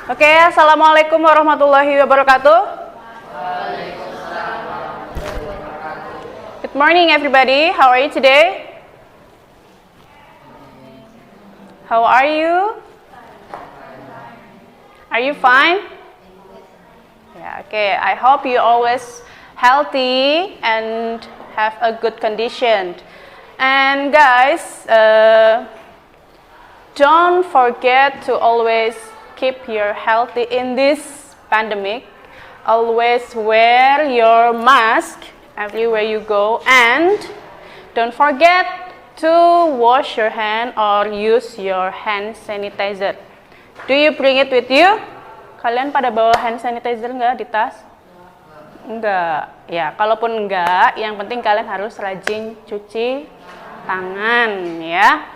Oke, assalamualaikum warahmatullahi wabarakatuh. Good morning, everybody. How are you today? How are you? Are you fine? Yeah, okay. I hope you always healthy and have a good condition. And guys, don't forget to always keep your healthy in this pandemic. Always wear your mask everywhere you go, and don't forget to wash your hand or use your hand sanitizer. Do you bring it with you? Kalian pada bawa hand sanitizer nggak di tas? Enggak. Ya, kalaupun enggak, yang penting kalian harus rajin cuci tangan, ya.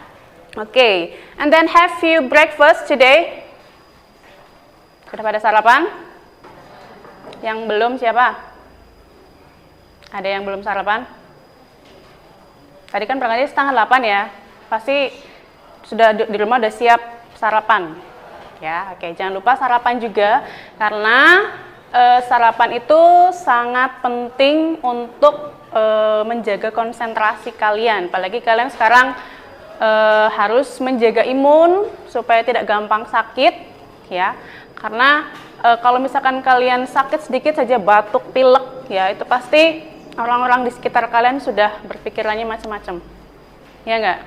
Okay, and then have you breakfast today? Sudah pada sarapan? Yang belum siapa? Ada yang belum sarapan? Tadi kan berangkatnya 7:30 ya. Pasti sudah di rumah udah siap sarapan. Ya, oke. Jangan lupa sarapan juga karena sarapan itu sangat penting untuk menjaga konsentrasi kalian. Apalagi kalian sekarang harus menjaga imun supaya tidak gampang sakit, ya. Karena kalau misalkan kalian sakit sedikit saja, batuk, pilek, ya itu pasti orang-orang di sekitar kalian sudah berpikirannya macam-macam, ya enggak?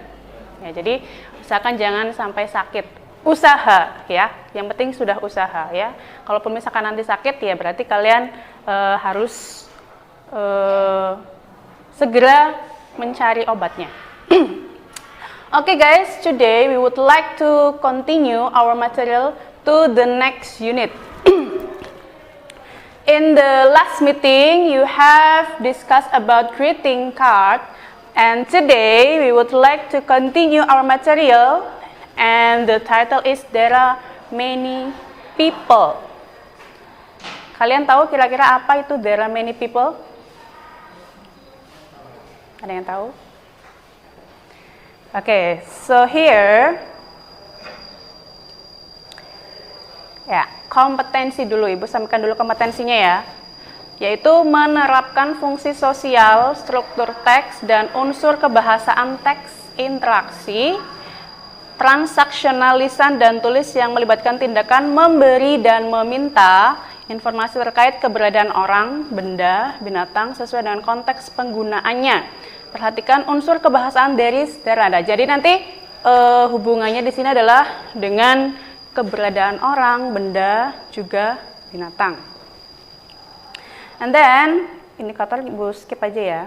Ya, jadi usahakan jangan sampai sakit. Usaha, ya. Yang penting sudah usaha, ya. Kalaupun misalkan nanti sakit, ya berarti kalian harus segera mencari obatnya. Okay guys, today we would like to continue our material to the next unit. In the last meeting, you have discussed about greeting card, and today we would like to continue our material, and the title is There Are Many People. Kalian tahu kira-kira apa itu There Are Many People? Ada yang tahu? Okay, so here, ya, kompetensi dulu, Ibu sampaikan dulu kompetensinya ya, yaitu menerapkan fungsi sosial, struktur teks, dan unsur kebahasaan teks interaksi, transaksional lisan dan tulis yang melibatkan tindakan memberi dan meminta informasi terkait keberadaan orang, benda, binatang sesuai dengan konteks penggunaannya. Perhatikan unsur kebahasaan there is, there ada. Jadi nanti hubungannya di sini adalah dengan keberadaan orang, benda, juga binatang. And then, ini kotor, Ibu skip aja ya.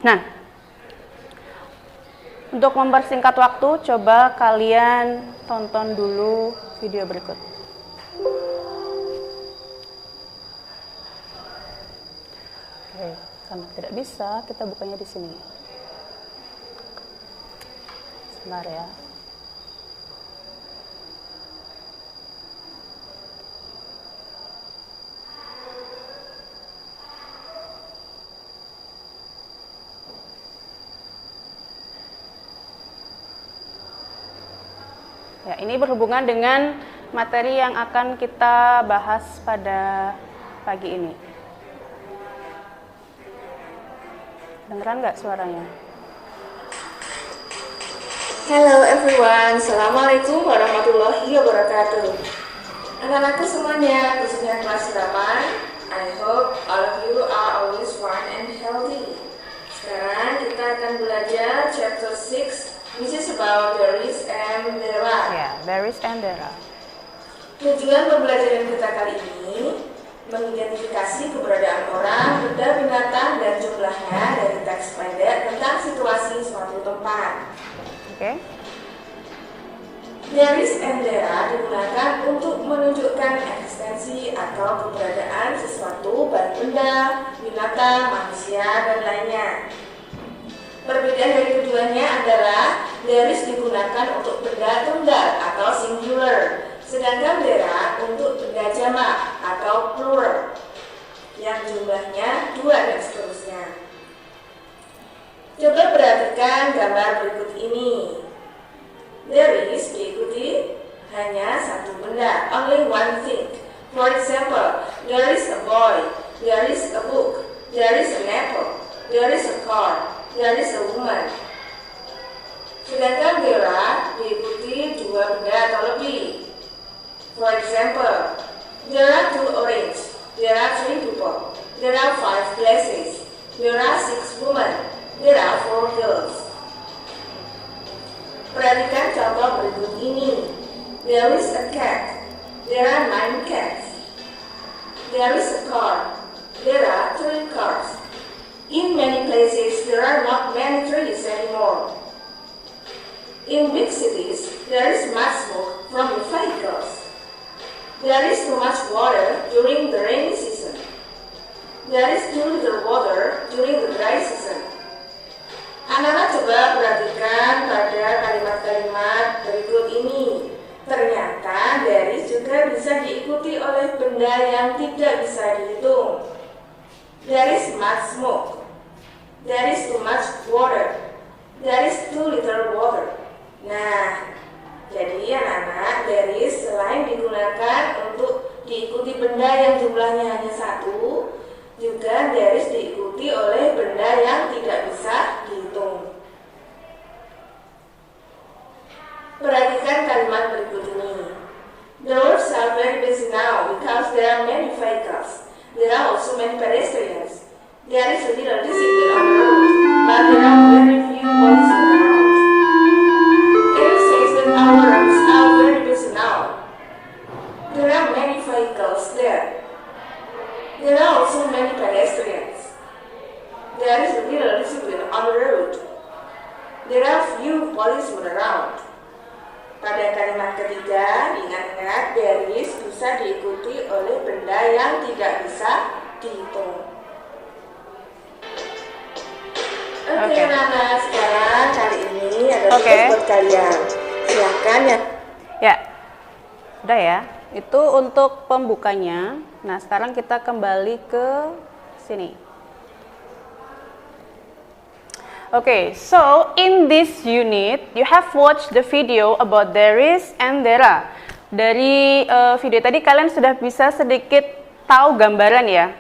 Nah, untuk mempersingkat waktu, coba kalian tonton dulu video berikut. Oke, karena tidak bisa, kita bukanya di sini. Sebentar ya. Ya, ini berhubungan dengan materi yang akan kita bahas pada pagi ini. Dengeran nggak suaranya? Hello everyone, Assalamualaikum warahmatullahi wabarakatuh. Anak-anakku semuanya, khususnya kelas 8, I hope all of you are always fine and healthy. Sekarang kita akan belajar chapter 6, which is about there is and there are. Ya, there is and there are. Tujuan pembelajaran kita kali ini mengidentifikasi keberadaan orang, benda, binatang, dan jumlahnya dari teks pendek tentang situasi suatu tempat. Oke. There is and there are digunakan untuk menunjukkan eksistensi atau keberadaan sesuatu, baik benda, binatang, manusia, dan lainnya. Perbedaan dari keduanya adalah there is digunakan untuk benda tunggal atau singular, sedangkan there are untuk benda jamak atau plural yang jumlahnya 2 dan seterusnya. Coba perhatikan gambar berikut ini. There is diikuti hanya satu benda, only one thing. For example, there is a boy, there is a book, there is an apple, there is a car, there is a woman. Sedangkan there are diikuti dua benda atau lebih. For example, there are 2 oranges, there are 3 people, there are 5 glasses, there are 6 women, there are 4 girls. Perhatikan contoh berikut ini. There is a cat, there are 9 cats. There is a car, there are 3 cars. In many places, there are not many trees anymore. In big cities, there is much smoke from the vehicles. There is too much water during the rainy season. There is too little water during the dry season. Anak-anak coba perhatikan pada kalimat-kalimat berikut ini. Ternyata there is juga bisa diikuti oleh benda yang tidak bisa dihitung. There is much smoke. There is too much water. There is too little water. Nah, jadi anak-anak, there is selain digunakan untuk diikuti benda yang jumlahnya hanya 1, juga there is diikuti oleh benda yang tidak bisa dihitung. Perhatikan kalimat berikut ini. The roads are very busy now because there are many vehicles. There are also many pedestrians. There is a little discipline on the road, but there are very few policemen around. Our roads are very busy now. There are many vehicles there. There are also many pedestrians. There is a little discipline on the road. There are few policemen around. Pada kalimat ketiga, ingat-ingat there is bisa diikuti oleh benda yang tidak bisa dihitung. Oke, Nana, sekarang kali ini ada tugas buat kalian. Silakan ya. Ya, udah ya. Itu untuk pembukanya. Nah, sekarang kita kembali ke sini. Okay, so in this unit, you have watched the video about there is and there are. Dari video tadi kalian sudah bisa sedikit tahu gambaran ya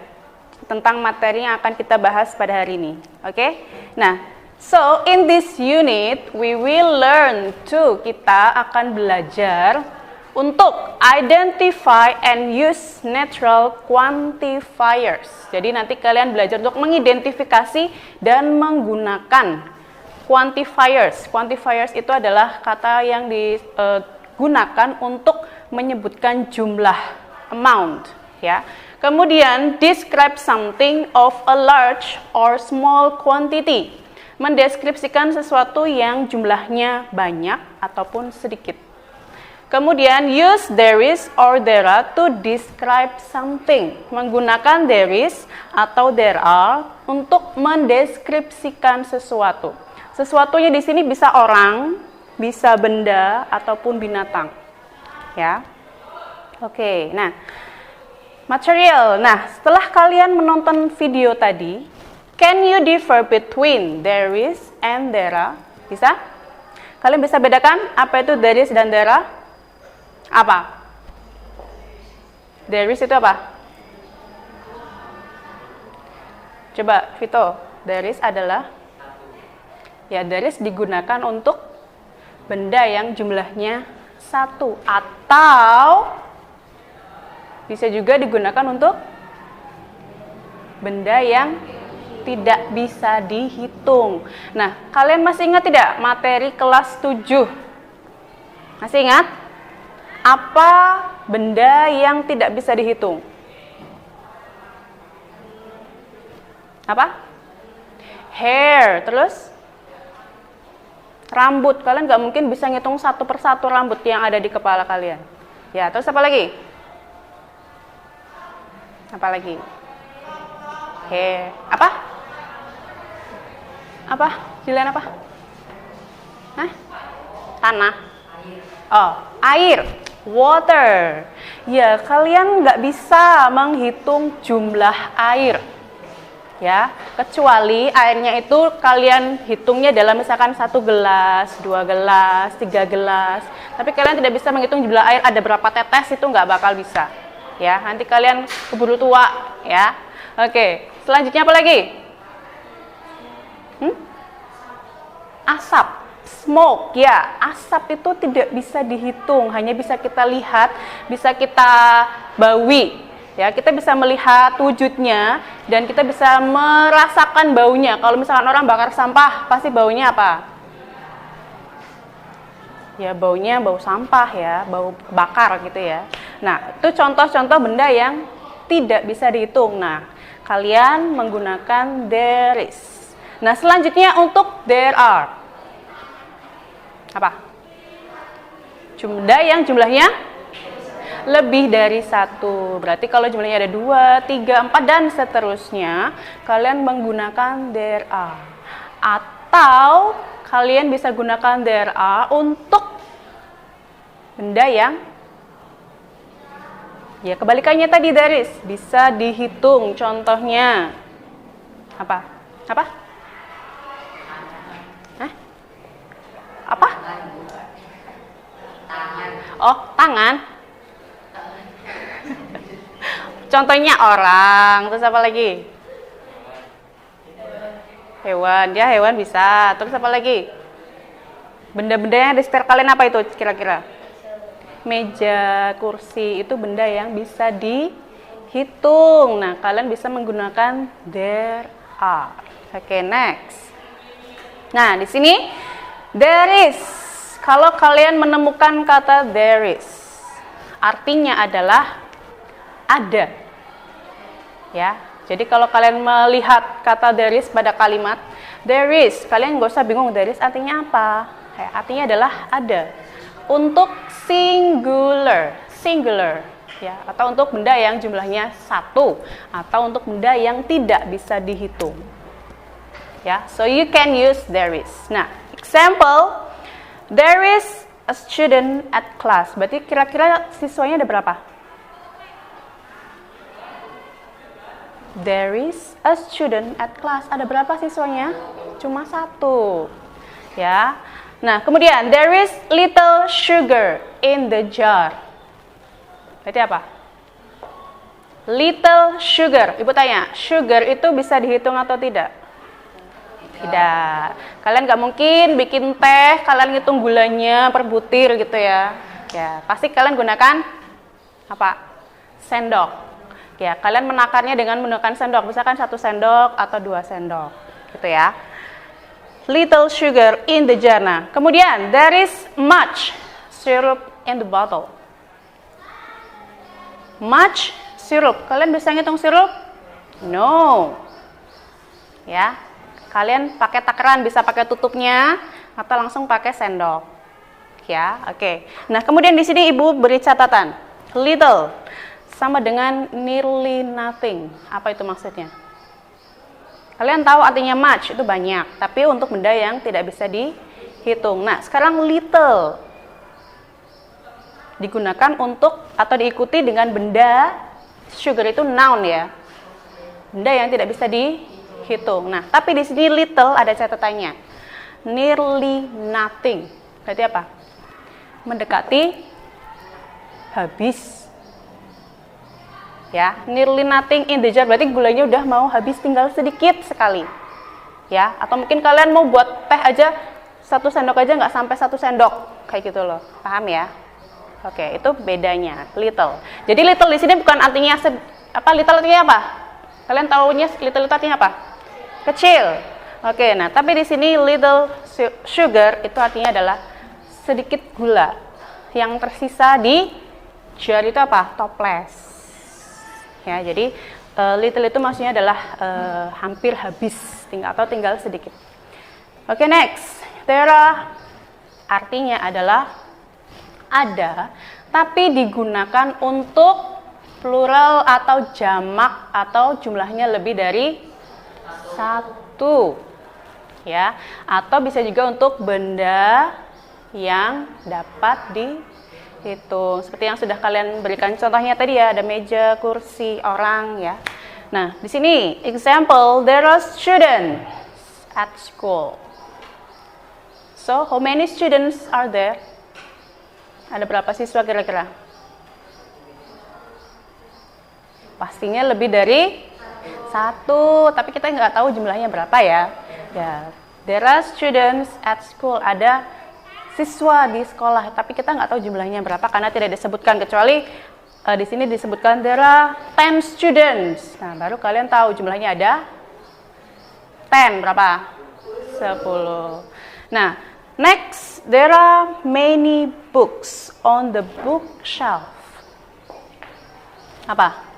tentang materi yang akan kita bahas pada hari ini. Oke? Nah, so in this unit, we will learn to, kita akan belajar untuk identify and use natural quantifiers. Jadi nanti kalian belajar untuk mengidentifikasi dan menggunakan quantifiers. Quantifiers itu adalah kata yang digunakan untuk menyebutkan jumlah, amount, ya. Kemudian describe something of a large or small quantity. Mendeskripsikan sesuatu yang jumlahnya banyak ataupun sedikit. Kemudian use there is or there are to describe something. Menggunakan there is atau there are untuk mendeskripsikan sesuatu. Sesuatunya di sini bisa orang, bisa benda ataupun binatang. Ya. Oke, nah. Material. Nah, setelah kalian menonton video tadi, can you differ between there is and there are? Bisa? Kalian bisa bedakan apa itu there is dan there are? Apa? There is itu apa? Coba, Vito. There is adalah, ya, there is digunakan untuk benda yang jumlahnya 1. Atau bisa juga digunakan untuk benda yang tidak bisa dihitung. Nah, kalian masih ingat tidak materi kelas 7? Masih ingat? Apa benda yang tidak bisa dihitung? Apa? Hair. Terus? Rambut. Kalian nggak mungkin bisa ngitung satu persatu rambut yang ada di kepala kalian. Ya, terus apa lagi? Apa lagi? Hair. Apa? Apa? Jilian apa? Hah? Tanah. Oh, air. Water. Ya, kalian nggak bisa menghitung jumlah air. ya, kecuali airnya itu kalian hitungnya dalam misalkan 1 gelas, 2 gelas, 3 gelas. Tapi kalian tidak bisa menghitung jumlah air ada berapa tetes, itu nggak bakal bisa. Ya, nanti kalian keburu tua, ya. Oke, selanjutnya apa lagi? Asap, smoke, ya. Asap itu tidak bisa dihitung, hanya bisa kita lihat, bisa kita bawi. Ya, kita bisa melihat wujudnya dan kita bisa merasakan baunya. Kalau misalkan orang bakar sampah, pasti baunya apa? Ya, baunya bau sampah ya, bau bakar gitu ya. Nah, itu contoh-contoh benda yang tidak bisa dihitung. Nah, kalian menggunakan there is. Nah, selanjutnya untuk there are. Apa? Benda yang jumlahnya lebih dari 1. Berarti kalau jumlahnya ada 2, 3, 4 dan seterusnya, kalian menggunakan there are. Atau kalian bisa gunakan there are untuk benda yang ya kebalikannya tadi there is, bisa dihitung. Contohnya apa? Apa? Apa? Oh, tangan. Contohnya orang, terus apa lagi? Hewan, ya hewan bisa. Terus apa lagi? Benda-benda yang di sekitar kalian apa itu kira-kira? Meja, kursi, itu benda yang bisa dihitung. Nah, kalian bisa menggunakan there are. Oke, next. Nah, di sini there is. Kalau kalian menemukan kata there is, artinya adalah ada. Ya, jadi kalau kalian melihat kata there is pada kalimat there is, kalian nggak usah bingung there is artinya apa. Ya, artinya adalah ada. Untuk singular, ya, atau untuk benda yang jumlahnya 1, atau untuk benda yang tidak bisa dihitung. Ya, so you can use there is. Nah, example, there is a student at class. Berarti kira-kira siswanya ada berapa? There is a student at class. Ada berapa siswanya? Cuma 1. Ya. Nah, kemudian there is little sugar in the jar. Berarti apa? Little sugar. Ibu tanya, sugar itu bisa dihitung atau tidak? Tidak. Kalian nggak mungkin bikin teh, kalian ngitung gulanya per butir gitu ya. Ya, pasti kalian gunakan apa? Sendok. Ya, kalian menakarnya dengan menggunakan sendok, misalkan 1 sendok atau 2 sendok, gitu ya. Little sugar in the jar. Nah, kemudian there is much syrup in the bottle. Much syrup. Kalian bisa ngitung sirup? No. Ya, kalian pakai takaran, bisa pakai tutupnya atau langsung pakai sendok. Ya, oke. Nah, kemudian di sini ibu beri catatan. Little sama dengan nearly nothing. Apa itu maksudnya? Kalian tahu artinya much, itu banyak. Tapi untuk benda yang tidak bisa dihitung. Nah, sekarang little digunakan untuk atau diikuti dengan benda, sugar itu noun ya. Benda yang tidak bisa dihitung. Nah, tapi di sini little ada catatannya. Nearly nothing. Berarti apa? Mendekati habis. Ya, nearly nothing in the jar, berarti gulanya udah mau habis, tinggal sedikit sekali. Ya, atau mungkin kalian mau buat teh aja 1 sendok aja nggak sampai 1 sendok, kayak gitu loh. Paham ya? Oke, itu bedanya little. Jadi little di sini bukan artinya little artinya apa? Kalian tahunya little artinya apa? Kecil. Oke, nah tapi di sini little sugar itu artinya adalah sedikit gula yang tersisa di jar itu apa? Toples. Ya, jadi little itu maksudnya adalah hampir habis, tinggal sedikit. Oke, next. There are artinya adalah ada, tapi digunakan untuk plural atau jamak atau jumlahnya lebih dari 1. Ya, atau bisa juga untuk benda yang dapat dihitung. Seperti yang sudah kalian berikan contohnya tadi ya, ada meja, kursi, orang ya. Nah, di sini example, there are students at school. So, how many students are there? Ada berapa siswa kira-kira? Pastinya lebih dari 1, tapi kita nggak tahu jumlahnya berapa ya. Ya, there are students at school. Ada siswa di sekolah, tapi kita nggak tahu jumlahnya berapa karena tidak disebutkan, kecuali di sini disebutkan there are 10 students. Nah, baru kalian tahu jumlahnya ada 10 berapa? 10. Nah, next, there are many books on the bookshelf. Apa?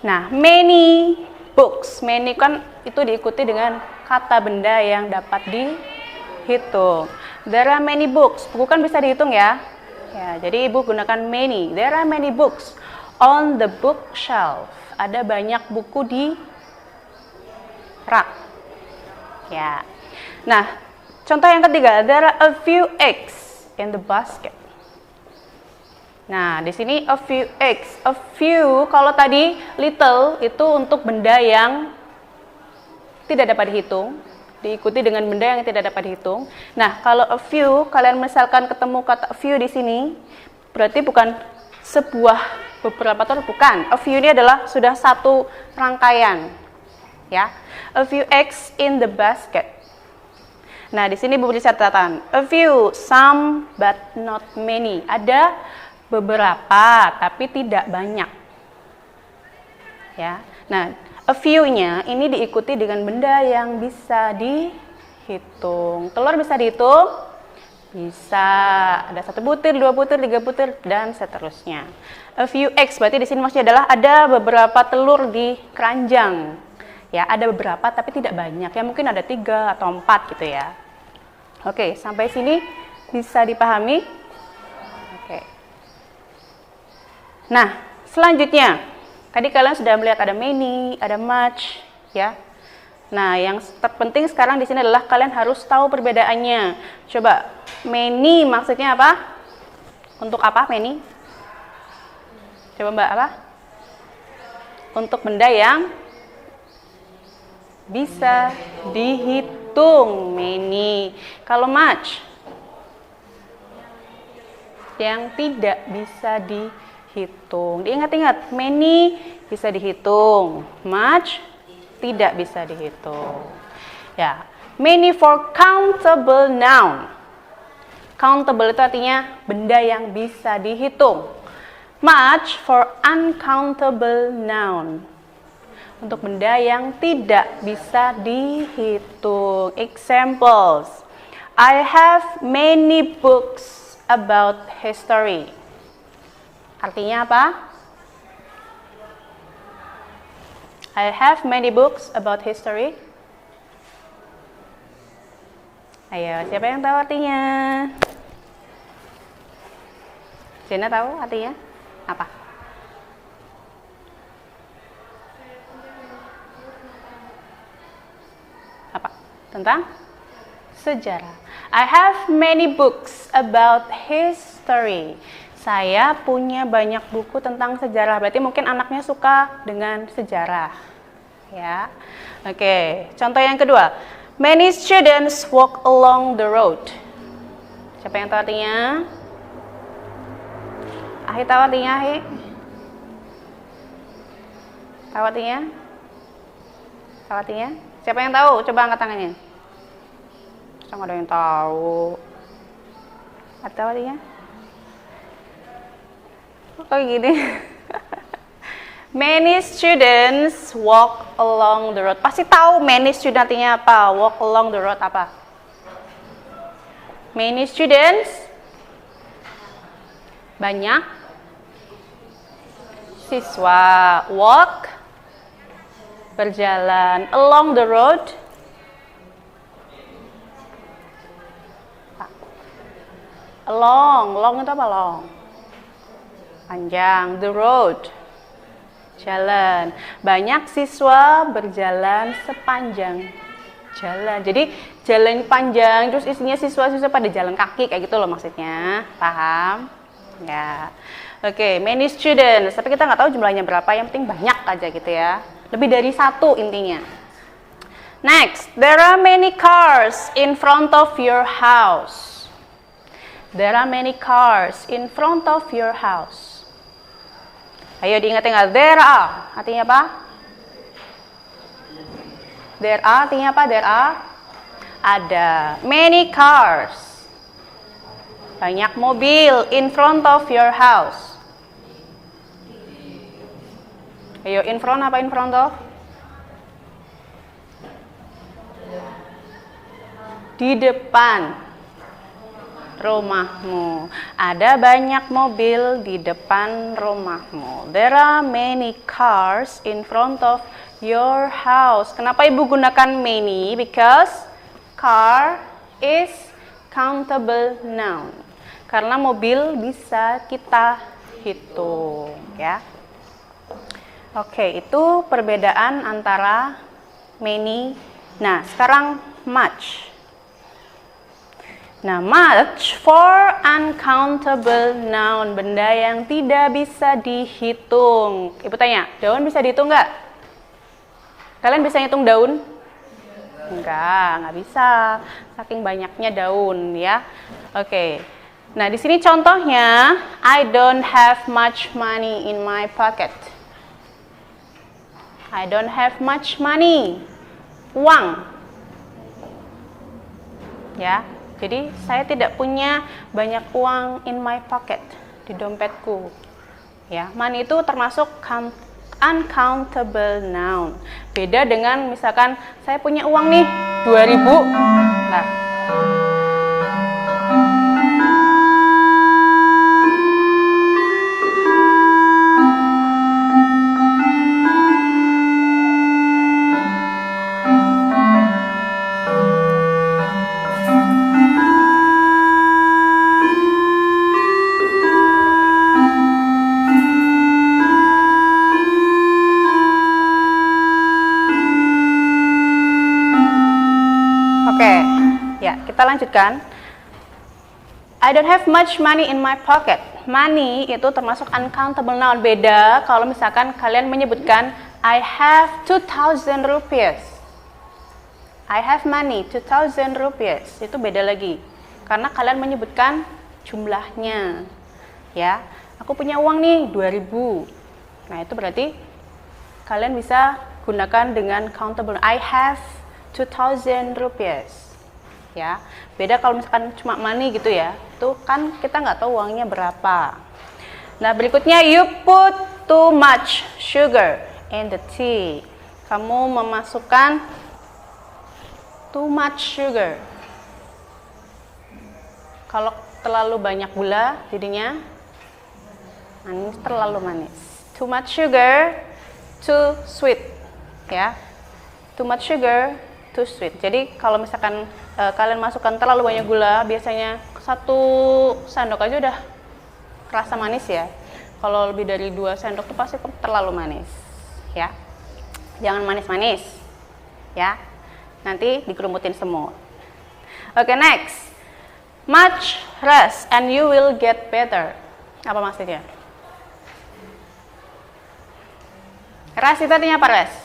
Nah, many books. Many kan itu diikuti dengan kata benda yang dapat dihitung. There are many books. Buku kan bisa dihitung ya. Ya, jadi ibu gunakan many. There are many books on the bookshelf. Ada banyak buku di rak. Ya. Nah, contoh yang ketiga, there are a few eggs in the basket. Nah, di sini a few eggs. A few, kalau tadi little itu untuk benda yang tidak dapat dihitung, diikuti dengan benda yang tidak dapat dihitung. Nah, kalau a few, kalian misalkan ketemu kata a few di sini, berarti bukan sebuah beberapa atau bukan. A few ini adalah sudah satu rangkaian. Ya. A few eggs in the basket. Nah, di sini beri catatan. A few, some but not many. Ada beberapa tapi tidak banyak. Ya. Nah, a few-nya ini diikuti dengan benda yang bisa dihitung. Telur bisa dihitung? Bisa. Ada 1 butir, 2 butir, 3 butir dan seterusnya. A few eggs berarti di sini maksudnya adalah ada beberapa telur di keranjang. Ya, ada beberapa tapi tidak banyak. Ya, mungkin ada 3 atau 4 gitu ya. Oke, sampai sini bisa dipahami? Oke. Nah, selanjutnya, tadi kalian sudah melihat ada many, ada much, ya. Nah, yang terpenting sekarang di sini adalah kalian harus tahu perbedaannya. Coba, many maksudnya apa? Untuk apa many? Coba Mbak, apa? Untuk benda yang bisa dihitung, many. Kalau much, yang tidak bisa dihitung. Diingat-ingat, many bisa dihitung, much tidak bisa dihitung. Ya, many for countable noun. Countable itu artinya benda yang bisa dihitung. Much for uncountable noun. Untuk benda yang tidak bisa dihitung. Examples. I have many books about history. Artinya apa? I have many books about history. Ayo, siapa yang tahu artinya? Jena tahu artinya? Apa? Apa? Tentang sejarah. I have many books about history. Saya punya banyak buku tentang sejarah. Berarti mungkin anaknya suka dengan sejarah. Ya. Oke, contoh yang kedua. Many students walk along the road. Siapa yang tahu artinya? Ahi tahu artinya, Ahi? Tahu artinya? Tahu artinya? Siapa yang tahu? Coba angkat tangannya. Nggak ada yang tahu. Tahu artinya? Oh gini. Many students walk along the road. Pasti tahu many student artinya apa? Walk along the road apa? Many students, banyak siswa. Walk, berjalan. Along the road, long itu apa long? Panjang. The road, jalan. Banyak siswa berjalan sepanjang jalan. Jadi jalan panjang, terus isinya siswa-siswa pada jalan kaki kayak gitu loh maksudnya. Paham? Ya. Oke, many students. Tapi kita nggak tahu jumlahnya berapa. Yang penting banyak aja gitu ya. Lebih dari satu intinya. Next, there are many cars in front of your house. There are many cars in front of your house. Ayo diingat-ingat. There are. Artinya apa? There are artinya apa? There are. Ada. Many cars. Banyak mobil in front of your house. Ayo, in front apa in front of? Di depan rumahmu. Ada banyak mobil di depan rumahmu. There are many cars in front of your house. Kenapa Ibu gunakan many? Because car is countable noun. Karena mobil bisa kita hitung, ya. Oke, itu perbedaan antara many. Nah, sekarang much. Nah, much for uncountable noun, benda yang tidak bisa dihitung. Ibu tanya, daun bisa dihitung nggak? Kalian bisa hitung daun? Nggak bisa. Saking banyaknya daun, ya. Oke. Nah, di sini contohnya, I don't have much money in my pocket. I don't have much money. Uang. Ya. Jadi saya tidak punya banyak uang in my pocket, di dompetku. Ya, money itu termasuk uncountable noun. Beda dengan misalkan saya punya uang nih 2000. Nah. Kita lanjutkan. I don't have much money in my pocket. Money itu termasuk uncountable noun. Beda kalau misalkan kalian menyebutkan I have 2,000 rupiah. I have money 2,000 rupiah. Itu beda lagi. Karena kalian menyebutkan jumlahnya. Ya, aku punya uang nih 2.000. Nah, itu berarti kalian bisa gunakan dengan countable. I have 2,000 rupiah. Ya, beda kalau misalkan cuma money gitu ya, itu kan kita nggak tahu uangnya berapa. Nah, berikutnya, you put too much sugar in the tea. Kamu memasukkan too much sugar. Kalau terlalu banyak gula jadinya manis, terlalu manis. Too much sugar, too sweet. Ya, too much sugar, too sweet. Jadi kalau misalkan kalian masukkan terlalu banyak gula, biasanya 1 sendok aja udah rasa manis ya. Kalau lebih dari 2 sendok itu pasti terlalu manis, ya. Jangan manis-manis, ya. Nanti dikerumutin semut. Oke, next. Much rest and you will get better. Apa maksudnya? Rest itu artinya apa, rest?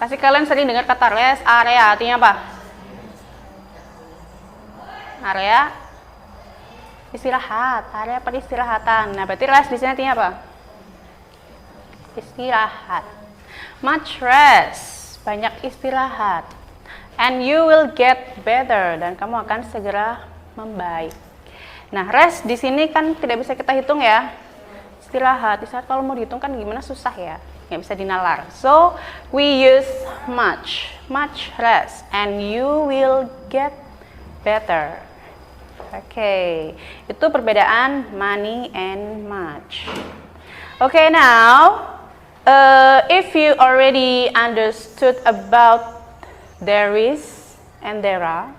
Pasti kalian sering dengar kata rest area, artinya apa? Area istirahat, area peristirahatan. Nah, berarti rest di sini artinya apa? Istirahat. Much rest, banyak istirahat. And you will get better, dan kamu akan segera membaik. Nah, rest di sini kan tidak bisa kita hitung ya. Istirahat kalau mau dihitung kan gimana, susah ya. Nggak bisa dinalar. So, we use much rest, and you will get better. Oke, itu perbedaan money and much. Okay, now, if you already understood about there is and there are,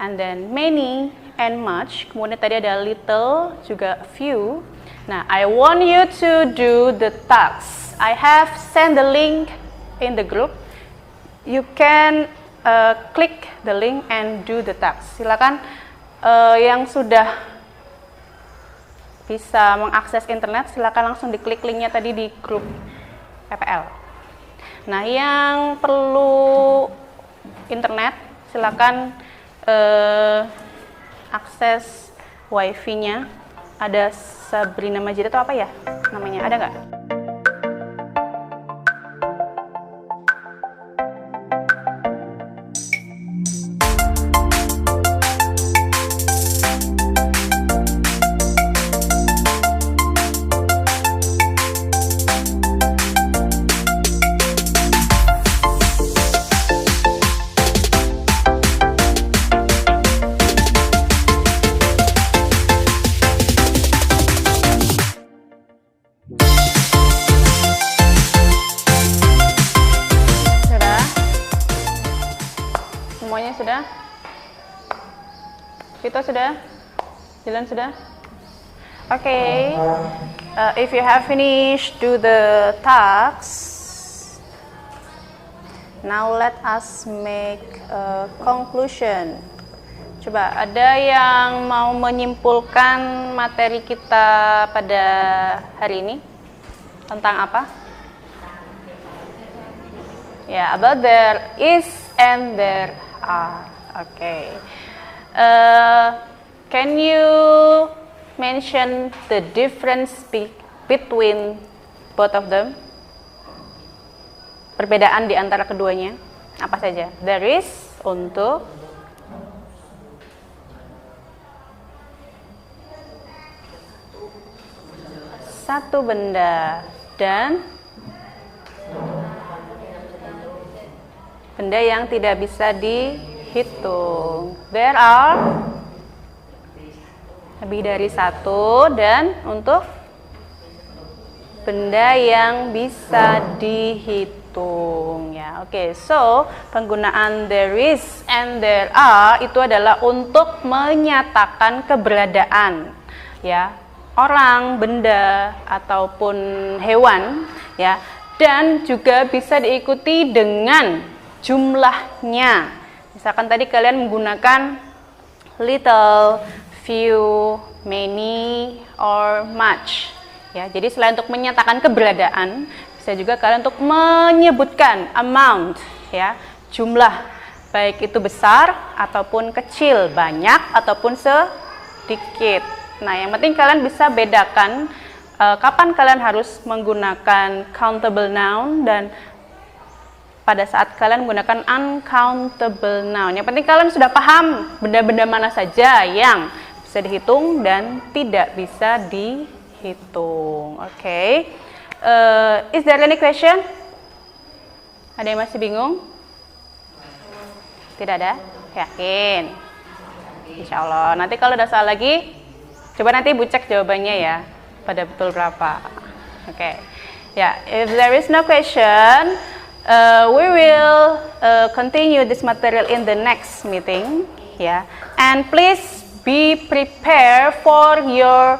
and then many and much, kemudian tadi ada little, juga few. Nah, I want you to do the tasks. I have sent the link in the group. You can click the link and do the task. Silakan yang sudah bisa mengakses internet, silakan langsung diklik linknya tadi di grup PPL. Nah, yang perlu internet, silakan akses wifi-nya. Ada Sabrina Majid atau apa ya namanya, ada nggak? Semuanya sudah? Vito sudah? Dylan sudah? Okay. If you have finished, do the tasks. Now let us make a conclusion. Coba, ada yang mau menyimpulkan materi kita pada hari ini? Tentang apa? Ya, about there is and there are. Okay. Can you mention the difference between both of them? Perbedaan di antara keduanya apa saja? There is untuk satu benda dan benda yang tidak bisa dihitung. There are lebih dari satu dan untuk benda yang bisa dihitung ya. Oke, so penggunaan there is and there are itu adalah untuk menyatakan keberadaan ya, orang, benda ataupun hewan ya, dan juga bisa diikuti dengan jumlahnya. Misalkan tadi kalian menggunakan little, few, many, or much. Ya, jadi selain untuk menyatakan keberadaan, bisa juga kalian untuk menyebutkan amount, ya, jumlah, baik itu besar ataupun kecil, banyak ataupun sedikit. Nah, yang penting kalian bisa bedakan kapan kalian harus menggunakan countable noun dan pada saat kalian menggunakan uncountable noun. Yang penting kalian sudah paham benda-benda mana saja yang bisa dihitung dan tidak bisa dihitung. Oke. Is there any question? Ada yang masih bingung? Tidak ada? Yakin? Insya Allah. Nanti kalau ada salah lagi, coba nanti Ibu cek jawabannya ya. Pada betul berapa. Oke. Ya, if there is no question, we will continue this material in the next meeting, ya. And please be prepared for your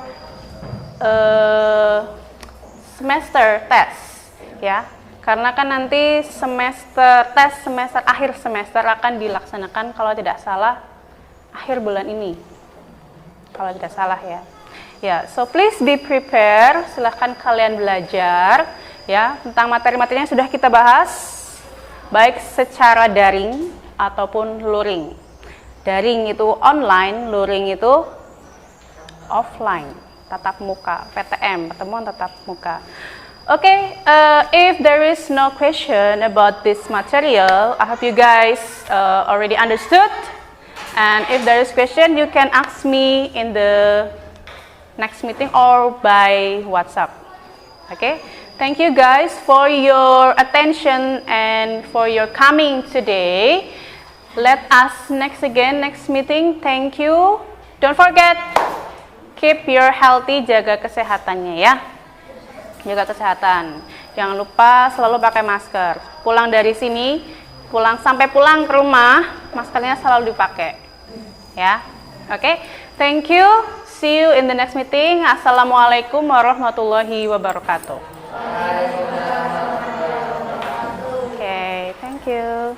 semester test, ya. Karena kan nanti semester akhir semester akan dilaksanakan kalau tidak salah akhir bulan ini. Kalau tidak salah ya. Ya, so please be prepared. Silahkan kalian belajar ya tentang materi-materi yang sudah kita bahas, baik secara daring ataupun luring. Daring itu online, luring itu offline, tatap muka, PTM, pertemuan tatap muka. Okay, if there is no question about this material, I hope you guys already understood. And if there is question, you can ask me in the next meeting or by WhatsApp. Okay, thank you guys for your attention and for your coming today. Let us next meeting. Thank you. Don't forget, keep your healthy, jaga kesehatannya ya. Jaga kesehatan. Jangan lupa selalu pakai masker. Pulang dari sini, sampai pulang ke rumah, maskernya selalu dipakai. Ya. Oke. Thank you. See you in the next meeting. Assalamualaikum warahmatullahi wabarakatuh. Okay, thank you.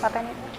Pateni.